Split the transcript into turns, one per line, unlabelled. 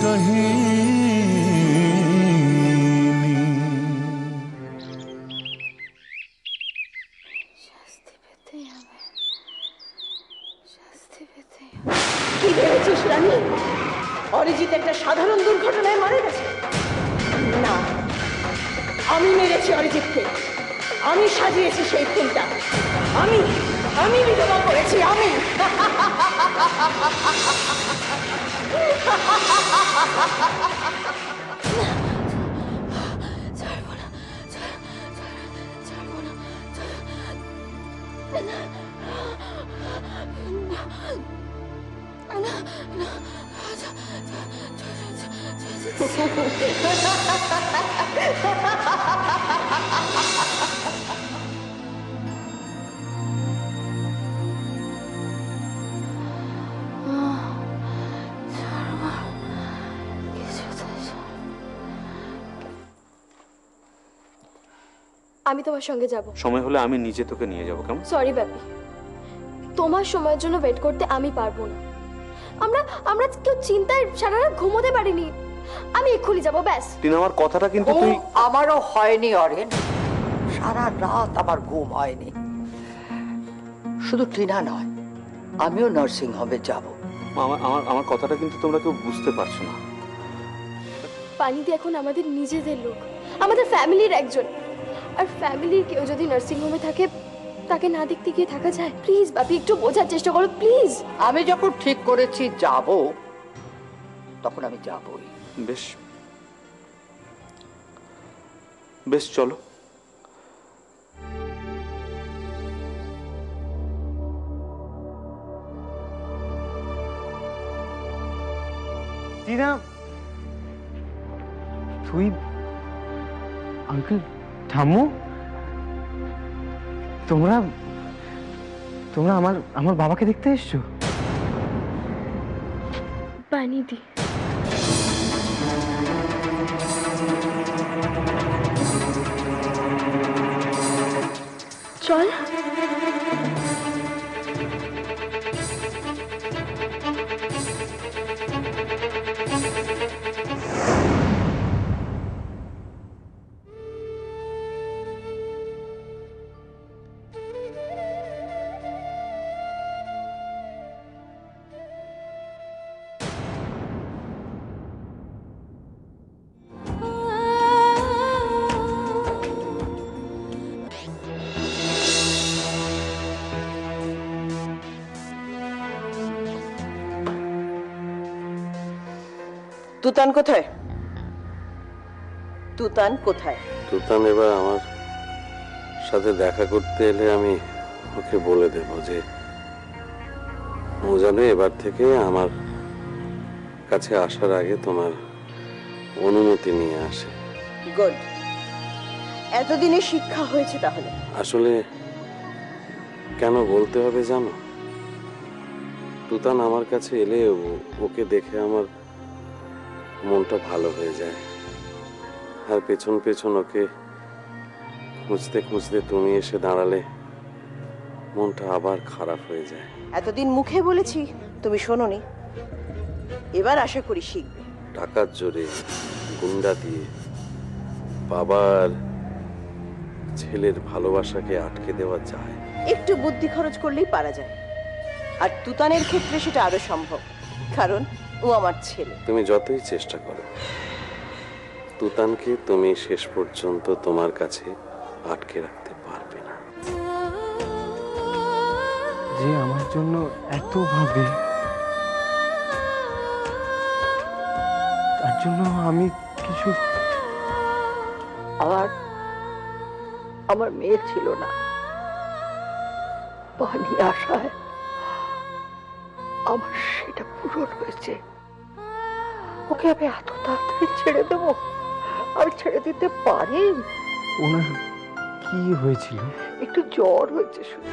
कहीं
শাস্তি পেতেই হবে, শাস্তি পেতেই হবে। কি ভেবেছিস রানী, অরিজিৎ একটা সাধারণ দুর্ঘটনায় মারা গেছে? না, আমি মেরেছি অরিজিৎকে, আমি সাজিয়েছি সেই ফুলটা, আমি আমি বিধবা করেছি, আমি। ছাড়বো না, ছাড়বো না, আমি তোমার সঙ্গে যাব।
সময় হলে আমি নিজে তোকে নিয়ে যাব, কেমন?
সরি ব্যাপি, তোমার সময়ের জন্য ওয়েট করতে আমি পারবো না। আমরা আমরা কেউ চিন্তায় সারা রাত ঘুমোতে পারিনি। আমি এক্ষুনি যাব, ব্যাস।
টিনা, আমার কথাটা কিন্তু তুই...
আমারও হয়নি অরেন, সারা রাত আমার ঘুম হয়নি। শুধু টিনা নয়, আমিও নার্সিং হোমে যাব।
আমার আমার আমার কথাটা কিন্তু তোমরা কেউ বুঝতে পারছো না।
পানিতে এখন আমাদের নিজেদের লোক, আমাদের ফ্যামিলির একজন। আর ফ্যামিলির কেউ যদি নার্সিং হোমে থাকে, তাকে না দেখতে গিয়ে থাকা যায়? প্লিজ বাপি, একটু বোঝার চেষ্টা করো প্লিজ।
আমি যখন ঠিক করেছি যাব, তখন আমি যাবই।
বেশ বেশ, চলো।
টিনা, তুই আঙ্কেল ঠাম্মু, তোমরা তোমরা আমার আমার বাবাকে দেখতে এসছো?
পানি দি। চল।
তুতান কোথায়? তুতান কোথায়?
তুতান এবার আমার সাথে দেখা করতে এলে আমি ওকে বলে দেব যে ও যেন এবার থেকে আমার কাছে আসার আগে তোমার অনুমতি নিয়ে আসে।
গুড, এতদিনে শিক্ষা হয়েছে তাহলে।
আসলে কেন বলতে হবে জানো, তুতান আমার কাছে এলে ওকে দেখে আমার মনটা ভালো হয়ে যায়, আর পেছন পেছন ওকে খুঁজতে খুঁজতে তুমি এসে দাঁড়ালে মনটা আবার খারাপ হয়ে যায়।
এতদিন মুখে বলেছি, তুমি শোনোনি, এবার আশা করি শিখবে।
টাকার জোরে, গুন্ডা দিয়ে বাবার ছেলের ভালোবাসাকে আটকে দেওয়া যায়?
একটু বুদ্ধি খরচ করলেই পারা যায়। আর তুতানের ক্ষেত্রে সেটা আরো সম্ভব, কারণ ও আমার ছেলে।
তুমি যতই চেষ্টা করো, তুতানকে তুমি শেষ পর্যন্ত তোমার কাছে আটকে রাখতে পারবে না।
যে আমার জন্য এত ভাবে, তার জন্য আমি কিছু...
আমার মেয়ে ছিল না, পানি আসায় আমার সেটা পূরণ হয়েছে। ওকে আমি এত তাড়াতাড়ি ছেড়ে দেবো? আমি ছেড়ে দিতে পারি?
ওনার কি হয়েছিল?
একটু জ্বর হয়েছে শুধু।